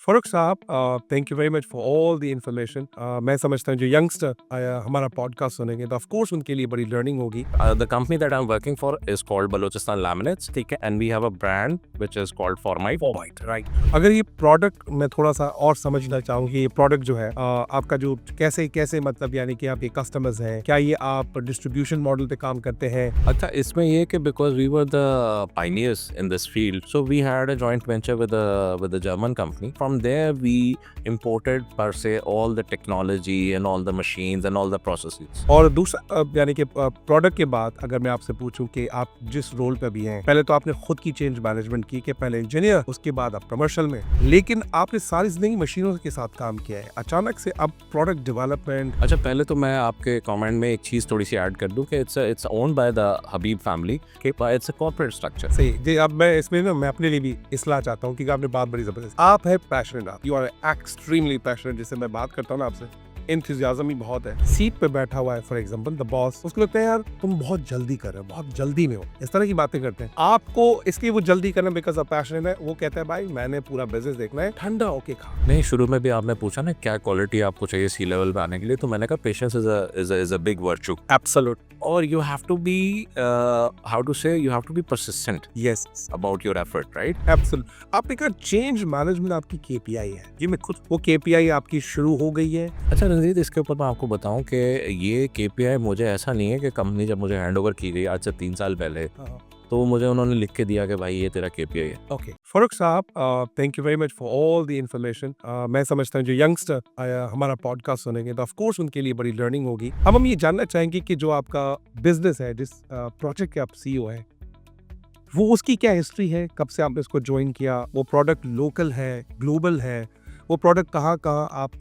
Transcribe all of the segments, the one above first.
फ़ारूक साहब, thank you very much for all the information. मैं समझता हूँ जो यंगस्टर हमारा पॉडकास्ट सुनेंगे तो ऑफ कोर्स उनके लिए बड़ी लर्निंग होगी। The company that I'm working for is called Balochistan Laminates, ठीक है, and we have a brand which is called Formite. Formite, right. अगर ये प्रोडक्ट मैं थोड़ा सा और समझना चाहूँ कि ये प्रोडक्ट जो है आपका जो कैसे कैसे मतलब यानी कि आपके कस्टमर्स हैं, क्या ये आप डिस्ट्रीब्यूशन मॉडल पे काम करते हैं? अच्छा, इसमें ये है कि because we were the pioneers in this field, so we had a joint venture with a German company. From there, we imported per se all the technology and all the machines and all the processes. और दूसरा यानी कि product के बाद अगर मैं आपसे पूछूं कि आप जिस रोल पे भी हैं, पहले तो आपने खुद की चेंज मैनेजमेंट की कि पहले इंजीनियर, उसके बाद आप कमर्शियल में, लेकिन आपने सारी जिंदगी मशीनों के साथ काम किया है, अचानक से अब प्रोडक्ट डेवलपमेंट। अच्छा, पहले तो मैं आपके कमेंट में एक चीज़ थोड़ी सी ऐड कर दूं कि it's owned by the Habib family, it's a corporate structure. सही जी। अब मैं इसमें ना मैं अपने लिए भी इसलाह चाहता हूँ कि आपने बात बड़ी जबरदस्त, आप है पैशनेट, आप यू आर एक्सट्रीमली पैशनेट। जिससे मैं बात करता हूँ ना आपसे, एंथुसियाज्म ही बहुत है। सीट पे बैठा हुआ है फॉर एग्जांपल द बॉस, उसको लगता है यार तुम बहुत जल्दी कर रहे हो, बहुत जल्दी में हो, इस तरह की बातें करते हैं। आपको इसकी वो जल्दी करना बिकॉज ऑफ पैशन है, वो कहता है भाई मैंने पूरा बिजनेस देखना है, ठंडा होके खा। नहीं, शुरू में भी आपने पूछा ना क्या क्वालिटी आपको चाहिए सी लेवल पे आने के लिए, तो मैंने कहा patience is a big virtue, absolute. और you have to be how to say you have to be persistent yes, about your effort, right? Absolute. आपने कहा चेंज मैनेजमेंट आपकी केपीआई है जी, मैं खुद वो केपीआई आपकी शुरू हो गई है। अच्छा रंजीत, इसके ऊपर मैं आपको बताऊं कि ये केपीआई मुझे ऐसा नहीं है कि कंपनी जब मुझे हैंड ओवर की गई आज से 3 साल पहले, तो मुझे उन्होंने लिख के दिया कि भाई ये तेरा केपीआई है। ओके फ़ारूक साहब, thank you very much for all the information. मैं समझता हूँ जो यंगस्टर हमारा पॉडकास्ट सुनेंगे तो ऑफ कोर्स उनके लिए बड़ी लर्निंग होगी। अब हम ये जानना चाहेंगे कि जो आपका बिजनेस है, जिस प्रोजेक्ट के आप सीईओ हैं, वो उसकी क्या हिस्ट्री है, कब से आपने इसको ज्वाइन किया, वो प्रोडक्ट लोकल है, ग्लोबल है, वो प्रोडक्ट कहाँ कहाँ आप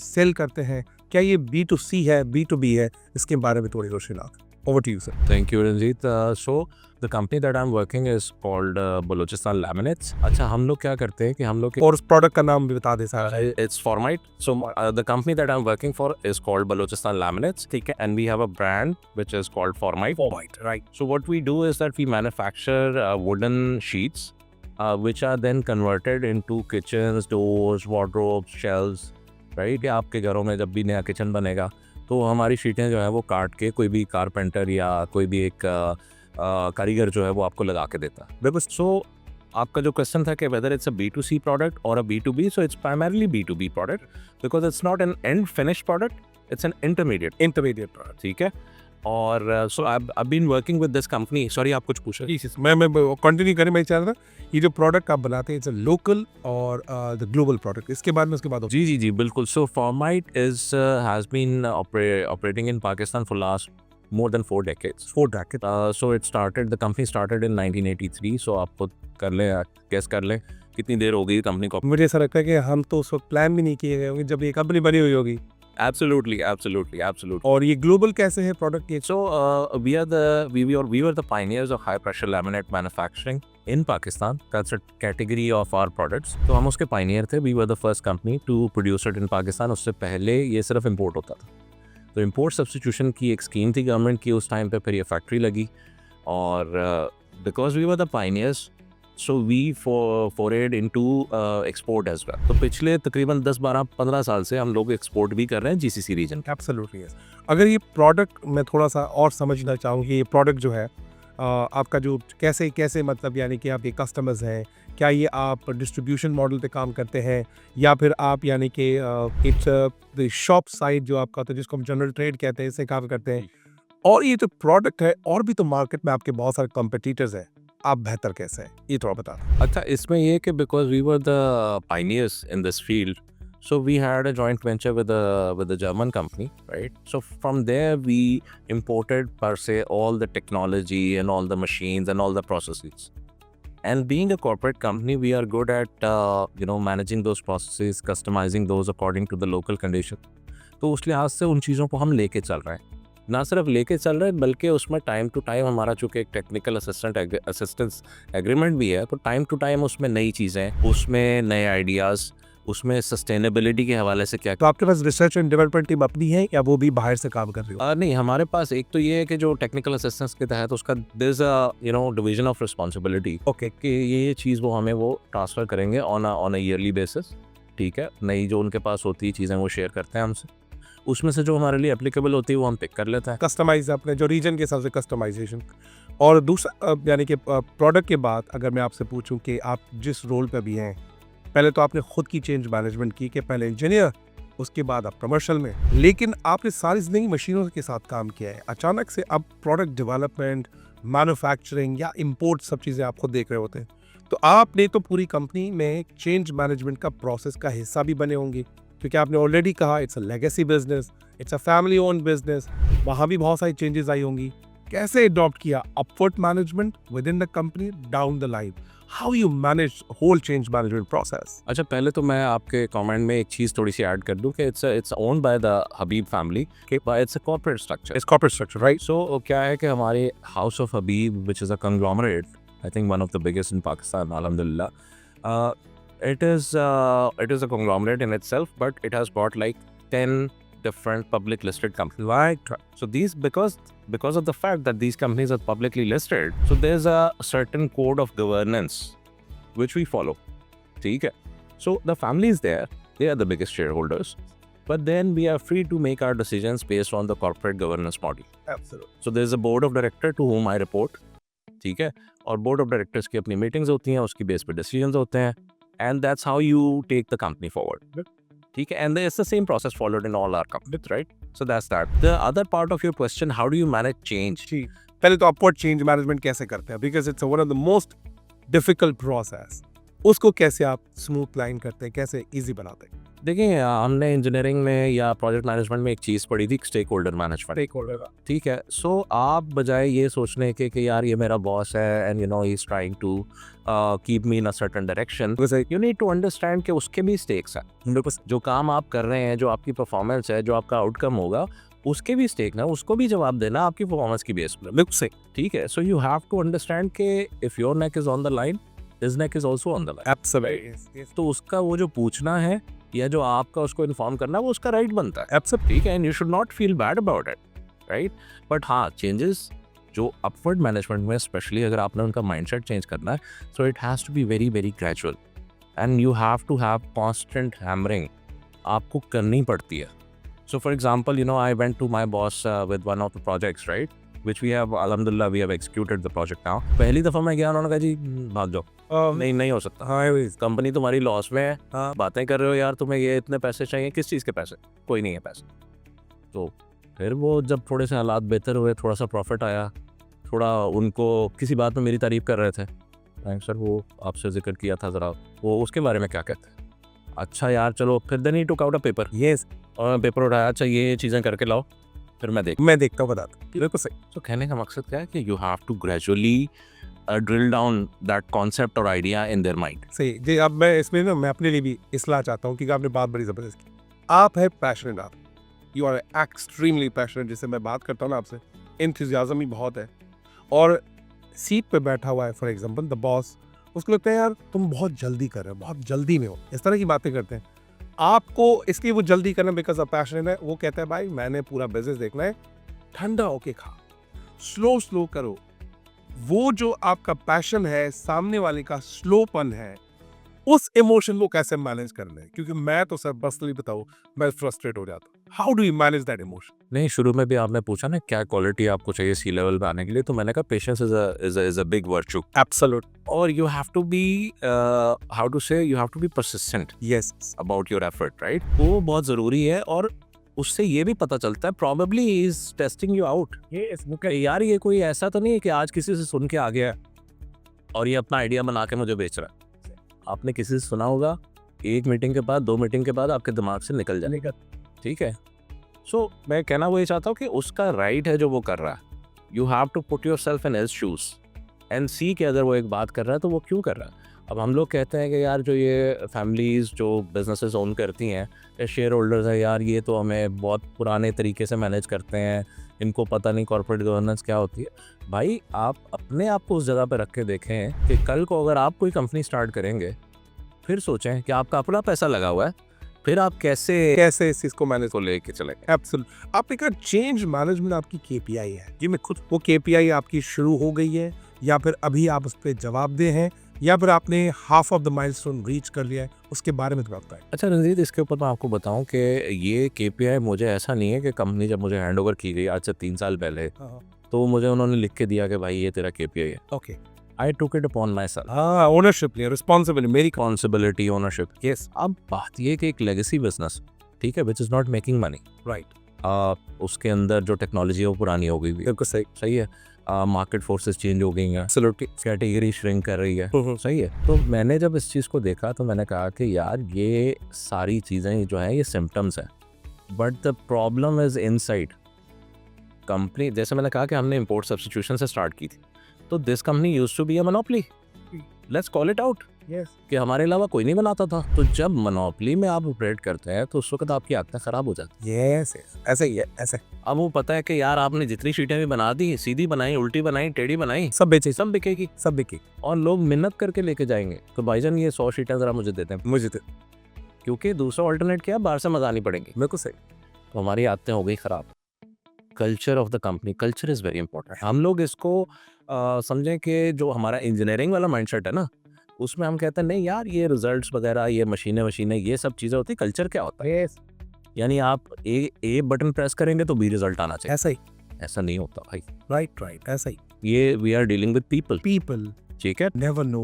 सेल करते हैं, क्या ये B2C है, B2B है, इसके बारे में थोड़ी रोशनी डालें। Over to you sir. Thank you Ranjit. So the company that I am working is called Balochistan laminates. अच्छा, हम लोग क्या करते हैं कि हम लोग और उस प्रोडक्ट का नाम भी बता दे sir. it's Formite. So the company that I'm working for is called Balochistan Laminates, ठीक है, and we have a brand which is called Formite. Formite, right. So what we do is that we manufacture wooden sheets, which are then converted into kitchens, doors, wardrobes, shelves, right? या आपके घरों में जब भी नया kitchen बनेगा तो हमारी शीटें जो है वो काट के कोई भी कारपेंटर या कोई भी एक कारीगर जो है वो आपको लगा के देता है। बिल्कुल। सो आपका जो क्वेश्चन था कि whether it's a B2C product और a B2B, so it's primarily B2B product because it's not an end finish product, it's an intermediate product. ठीक है। और so I been working with this company. Sorry, आप कुछ पूछे? मैं continue करें, मैं चाह रहा था ये जो प्रोडक्ट आप बनाते हैं इट्स लोकल और द ग्लोबल प्रोडक्ट, इसके बाद में उसके बाद जी जी जी बिल्कुल। So Formite is has been operating in Pakistan for last more than 4 decades. 4 decades. So the company started in 1983. So आप खुद कर लें, guess कर लें कितनी देर हो गई कंपनी को। मुझे ऐसा लगता है कि हम तो उस वक्त प्लान भी नहीं किए गए होंगे जब ये कंपनी बनी हुई होगी। Absolutely. और ये ग्लोबल कैसे है प्रोडक्ट ये? So we were the pioneers of high pressure laminate manufacturing in Pakistan. That's a category of our products. तो हम उसके pioneer थे. We were the first company to produce it in Pakistan. उससे पहले ये सिर्फ इम्पोर्ट होता था। तो इम्पोर्ट सब्स्टिट्यूशन की एक स्कीम थी गवर्नमेंट की उस टाइम पे, फिर ये फैक्ट्री लगी और because we were the pioneers, so we forward into export as well. तो पिछले तकरीबन 10-12-15 साल से हम लोग एक्सपोर्ट भी कर रहे हैं GCC रीजन। Absolutely yes. अगर ये प्रोडक्ट मैं थोड़ा सा और समझना चाहूँ कि ये प्रोडक्ट जो है आपका जो कैसे कैसे मतलब यानी कि आपके कस्टमर्स हैं, क्या ये आप डिस्ट्रीब्यूशन मॉडल पे काम करते हैं या फिर आप यानी कि इट्स शॉप साइड जो आपका होता है जिसको हम जनरल ट्रेड कहते हैं, इससे काम करते हैं? और ये जो प्रोडक्ट है और भी तो मार्केट में आपके बहुत सारे कॉम्पिटिटर्स हैं, आप बेहतर कैसे हैं ये थोड़ा बता दें। अच्छा, इसमें ये कि because we were the pioneers in this field, so we had a joint venture with a German company, right? So from there we imported per se all the technology and all the machines and all the processes. And being a corporate company, we are good at managing those processes, customizing those according to the local condition. तो उस लिहाज से उन चीज़ों को हम लेके चल रहे हैं, ना सिर्फ लेके चल रहे हैं बल्कि उसमें टाइम टू टाइम हमारा चूँकि एक टेक्निकल असिस्टेंस एग्रीमेंट भी है, तो टाइम टू टाइम उसमें नई चीज़ें, उसमें नए आइडियाज़, उसमें सस्टेनेबिलिटी के हवाले से क्या। तो आपके पास रिसर्च एंड डेवलपमेंट टीम अपनी है या वो भी बाहर से काम कर रही हो? नहीं, हमारे पास एक तो ये है कि जो टेक्निकल असिस्टेंस के तहत उसका there is a division of responsibility, okay, कि ये चीज़ वो हमें वो ट्रांसफ़र करेंगे ऑन अ ईयरली बेसिस। ठीक है, नई जो उनके पास होती है चीज़ें वो शेयर करते हैं हमसे, उसमें से जो हमारे लिए एप्लीकेबल होती है वो हम पिक कर लेते हैं। कस्टमाइज अपने जो रीजन के हिसाब से कस्टमाइजेशन। और दूसरा यानी कि प्रोडक्ट के बाद अगर मैं आपसे पूछूं कि आप जिस रोल पे भी हैं, पहले तो आपने खुद की चेंज मैनेजमेंट की कि पहले इंजीनियर, उसके बाद आप कमर्शियल में, लेकिन आपने सारी जिंदगी मशीनों के साथ काम किया है। अचानक से अब प्रोडक्ट डेवलपमेंट, मैन्युफैक्चरिंग या इंपोर्ट सब चीज़ें आप खुद देख रहे होते हैं, तो आपने तो पूरी कंपनी में चेंज मैनेजमेंट का प्रोसेस का हिस्सा भी बने होंगे, क्योंकि आपने ऑलरेडी कहा it's a legacy business, it's a family owned business, वहाँ भी बहुत सारी चेंजेस आई होंगी। कैसे अडॉप्ट किया upward management within the company down the line? How you manage whole change management process? अच्छा, पहले तो मैं आपके कमेंट में एक चीज़ थोड़ी सी ऐड कर दूं कि it's owned by the Habib family, but it's a corporate structure. It's corporate structure, right? So क्या है कि हमारे house of Habib which is a conglomerate, I think one of the biggest in Pakistan, alhamdulillah. It is a conglomerate in itself, but it has got like 10 different public listed companies. Right. So these, because of the fact that these companies are publicly listed, so there's a certain code of governance which we follow. ठीक है? So the family is there, they are the biggest shareholders, but then we are free to make our decisions based on the corporate governance model. Absolutely. So there's a board of director to whom I report. ठीक है? और board of directors की अपनी meetings होती हैं, उसकी base पे decisions होते हैं, and that's how you take the company forward. ठीक है, and it's the same process followed in all our companies, right? So that's that. The other part of your question, how do you manage change? जी, पहले तो upward change management कैसे करते हैं, because it's one of the most difficult process. उसको कैसे आप smooth line करते हैं, कैसे इजी बनाते हैं? देखिए, हमने इंजीनियरिंग में या प्रोजेक्ट मैनेजमेंट में एक चीज़ पढ़ी थी, stakeholder management. Stakeholder का, ठीक है, सो आप बजाय ये सोचने के कि यार ये मेरा बॉस है and you know he is trying to keep me in a certain direction, you need to understand कि उसके भी स्टेक्स हैं। जो काम आप कर रहे हैं, जो आपकी परफॉर्मेंस है, जो आपका आउटकम होगा, उसके भी स्टेक ना, उसको भी जवाब देना आपकी परफॉर्मेंस की बेस पर। बिल्कुल सही। ठीक है, so you have to understand कि if your neck is on the line, his neck is also on the line. Absolutely. तो उसका वो जो पूछना है या जो आपका उसको इन्फॉर्म करना है, वो उसका राइट बनता है। एब्सोल्युटली। ठीक है, and you should not feel bad about it, right? But हाँ, चेंजेस जो अपवर्ड मैनेजमेंट में स्पेशली अगर आपने उनका माइंडसेट चेंज करना है, so it has to be very very gradual and you have to have constant hammering, आपको करनी पड़ती है। So for example, you know, I went to my boss with one of the projects, right, which we have, alhamdulillah, we have executed the project now. पहली दफ़ा मैं गया, उन्होंने कहा जी भाग जाओ, नहीं हो सकता, हाँ, कंपनी तुम्हारी लॉस में है, बातें कर रहे हो यार, तुम्हें ये इतने पैसे चाहिए, किस चीज़ के पैसे? कोई नहीं है पैसे। तो फिर वो जब थोड़े से हालात बेहतर हुए, थोड़ा सा प्रॉफिट आया, थोड़ा उनको किसी बात में मेरी तारीफ़ कर रहे थे, थैंक सर, वो आपसे जिक्र किया था ज़रा, वो उसके बारे में क्या कहते हैं? अच्छा यार चलो, फिर then he took out a paper, yes, और पेपर उठाया, अच्छा ये चीज़ें करके लाओ, फिर मैं देखता हूँ, बताता हूँ। बिल्कुल सही। तो कहने का मकसद क्या है कि you have to gradually drill down that concept और आइडिया इन देयर माइंड। सही जी। अब मैं इसमें ना, मैं अपने लिए भी इसलाह चाहता हूँ, क्योंकि आपने बात बड़ी ज़बरदस्त की। आप है पैशनेट, आप यू आर एक्सट्रीमली पैशनेट, जिससे मैं बात करता हूँ ना आपसे, एंथुसियाज्म ही बहुत है, और सीट पे बैठा हुआ है, फॉर एग्जांपल द बॉस, उसको लगता है यार तुम बहुत जल्दी कर रहे हो, बहुत जल्दी में हो, इस तरह की बातें करते हैं। आपको इसलिए वो जल्दी करना बिकॉज ऑफ पैशनेट है, वो कहता है भाई मैंने पूरा बिजनेस देखना है, ठंडा होके खा, स्लो करो। वो जो आपका पैशन है, सामने वाले का स्लोपन है, उस इमोशन को कैसे मैनेज करना है? क्योंकि मैं तो सर पर्सनली बताऊं, मैं फ्रस्ट्रेट हो जाता हूँ। How do you manage that emotion? नहीं, शुरू में भी आपने पूछा ना क्या क्वालिटी आपको चाहिए सी लेवल पे आने के लिए, तो मैंने कहा patience is a big virtue, absolute, और you have to be how to say, you have to be persistent yes about your effort, right? वो बहुत ज़रूरी है, और उससे ये भी पता चलता है probably he is testing you out. यार ये कोई ऐसा तो नहीं है कि आज किसी से सुन के आ गया और ये अपना आइडिया बना के मुझे बेच रहा है। आपने किसी से सुना होगा, एक मीटिंग के बाद, 2 मीटिंग के बाद आपके दिमाग से निकल जाएगा। ठीक है, सो मैं कहना वो ये चाहता हूँ कि उसका राइट है जो वो कर रहा है, you have to put your self in his shoes and see कि अगर वो एक बात कर रहा है तो वो क्यों कर रहा है। अब हम लोग कहते हैं कि यार जो ये फैमिलीज़ जो बिजनेसेस ओन करती हैं या शेयर होल्डर्स हैं, यार ये तो हमें बहुत पुराने तरीके से मैनेज करते हैं, इनको पता नहीं कॉर्पोरेट गवर्नेंस क्या होती है। भाई आप अपने आप को उस जगह पर रख के देखें कि कल को अगर आप कोई कंपनी स्टार्ट करेंगे, फिर सोचें कि आपका अपना पैसा लगा हुआ है, फिर आप कैसे इस चीज को मैनेज को लेके चलेंगे। एब्सोल्यूट। आपने कहा चेंज मैनेजमेंट आपकी केपीआई है जी, मैं खुद वो केपीआई आपकी शुरू हो गई है या फिर अभी आप उस पर जवाबदेह हैं, या फिर आपने half of the milestone reach कर लिया है, उसके बारे में थोड़ा बताएं। अच्छा रंजीत, इसके ऊपर मैं आपको बताऊं कि ये KPI मुझे ऐसा नहीं है कि कंपनी जब मुझे हैंड ओवर की गई आज से 3 साल पहले, तो मुझे उन्होंने लिख के दिया कि भाई ये तेरा KPI है। Okay, I took it upon my self, हाँ, ओनरशिप लिया, रिस्पॉन्सिबिलिटी मेरी। Responsibility, ownership. यस, अब बात ये कि एक लेगेसी बिजनेस, ठीक है, which is not making money, right, उसके अंदर जो टेक्नोलॉजी है वो पुरानी हो गई हुई है, बिल्कुल सही, सही है, मार्केट फोर्सेस चेंज हो गई हैं, एब्सोल्युटली, कैटेगरी श्रिंक कर रही है, सही है। तो मैंने जब इस चीज़ को देखा तो मैंने कहा कि यार ये सारी चीज़ें जो है ये सिम्टम्स हैं, but the problem is inside company. जैसे मैंने कहा कि हमने इंपोर्ट सब्स्टिट्यूशन से स्टार्ट की थी, तो this company used to be a monopoly, let's call it out, yes, कि हमारे अलावा कोई नहीं बनाता था। तो जब मोनोपोली में आप ऑपरेट करते हैं तो उस वक्त आपकी आदतें ख़राब हो जाती यस, ऐसे ही है, ऐसे हैं। अब वो पता है कि यार आपने जितनी शीटें भी बना दी, सीधी बनाई, उल्टी बनाई, टेढ़ी बनाई, सब बेचे, सब बिकेगी सब बिके, और लोग मिन्नत करके लेके जाएंगे तो भाईजान ये 100 शीटें ज़रा मुझे देते हैं, मुझे तो क्योंकि दूसरा ऑल्टरनेट क्या है, बाहर से मंगानी पड़ेंगी। बिल्कुल सही, तो हमारी आदतें हो गई ख़राब। Culture of the company, culture is very important. हम लोग इसको समझें कि जो हमारा इंजीनियरिंग वाला माइंडसेट है ना, उसमें हम कहते हैं नहीं यार ये रिजल्ट्स वगैरह, ये मशीनें ये सब चीज़ें होती, कल्चर क्या होता है? यस, यानी आप ए बटन प्रेस करेंगे तो B रिजल्ट आना चाहिए, ऐसा ही, ऐसा नहीं होता भाई। राइट, ऐसा ही, ये we are dealing with people, people ठीक है। नेवर नो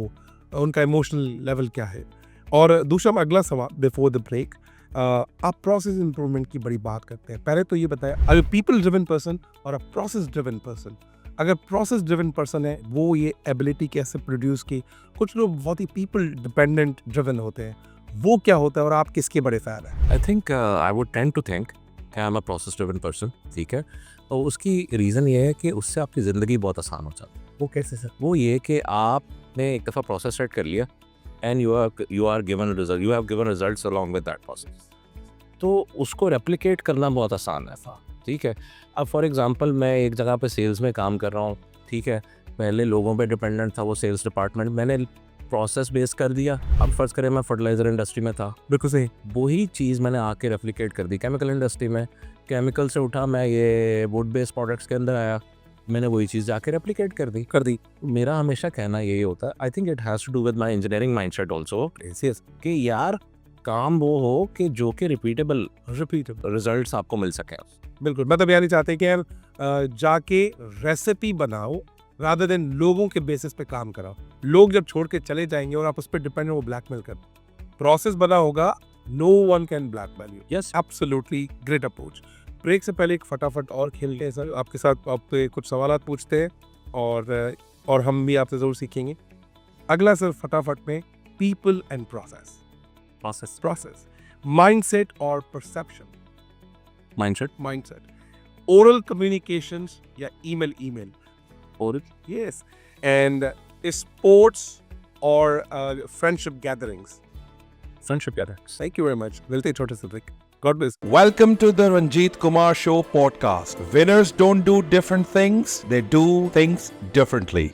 उनका इमोशनल लेवल क्या है। और दूसरा अगला सवाल बिफोर द ब्रेक, आप प्रोसेस इंप्रूवमेंट की बड़ी बात करते हैं, पहले तो ये बताया, अगर पीपल ड्रिवन पर्सन और अ प्रोसेस ड्रिवन पर्सन, अगर प्रोसेस ड्रिवन पर्सन है वो ये एबिलिटी कैसे प्रोड्यूस की, कुछ लोग बहुत ही पीपल डिपेंडेंट ड्रिवन होते हैं, वो क्या होता है और आप किसके बड़े फैन हैं? I think I would tend to think कि I am a process driven person, ठीक है। तो उसकी रीज़न ये है कि उससे आपकी ज़िंदगी बहुत आसान हो जाती है। वो कैसे सर? वो ये कि आपने एक दफ़ा प्रोसेस सेट कर लिया and you are given result, you have given results along with that process, तो उसको रेप्लिकेट करना बहुत आसान है, ठीक है। अब फॉर एग्जांपल मैं एक जगह पे सेल्स में काम कर रहा हूँ, ठीक है, पहले लोगों पे डिपेंडेंट था वो सेल्स डिपार्टमेंट, मैंने प्रोसेस बेस कर दिया। अब फर्ज करें मैं फर्टिलाइज़र इंडस्ट्री में था, बिल्कुल सही, वही चीज़ मैंने आके रेप्लिकेट कर दी केमिकल इंडस्ट्री में, केमिकल से उठा मैं ये वुड बेस्ड प्रोडक्ट्स के अंदर आया, मैंने वही चीज़ जाके रेप्लिकेट कर दी। मेरा हमेशा कहना यही होता है, I think it has to do with my engineering mindset also, कि यार काम वो हो कि जो कि रिपीटेबल रिजल्ट्स आपको मिल सकें। बिल्कुल, मतलब यानी चाहते हैं कि यार जाके रेसिपी बनाओ रादर देन लोगों के बेसिस पे काम कराओ। लोग जब छोड़ के चले जाएंगे और आप उस पर डिपेंड हो, वो ब्लैकमेल कर, प्रोसेस बना होगा, no one can blackmail you. Yes, absolutely great approach. Break से पहले एक फटाफट और खेलते हैं सर, आपके साथ आपसे कुछ सवाल पूछते हैं और हम भी आपसे जरूर सीखेंगे। अगला सर फटाफट में, पीपल एंड प्रोसेस, माइंडसेट और परसेप्शन, माइंडसेट, ओरल कम्युनिकेशंस या ईमेल, और yes, and sports or friendship gatherings. Friendship यार। Thank you very much. मिलते हैं छोटे से break. God bless. Welcome to the Ranjit Kumar Show podcast. Winners don't do different things, they do things differently.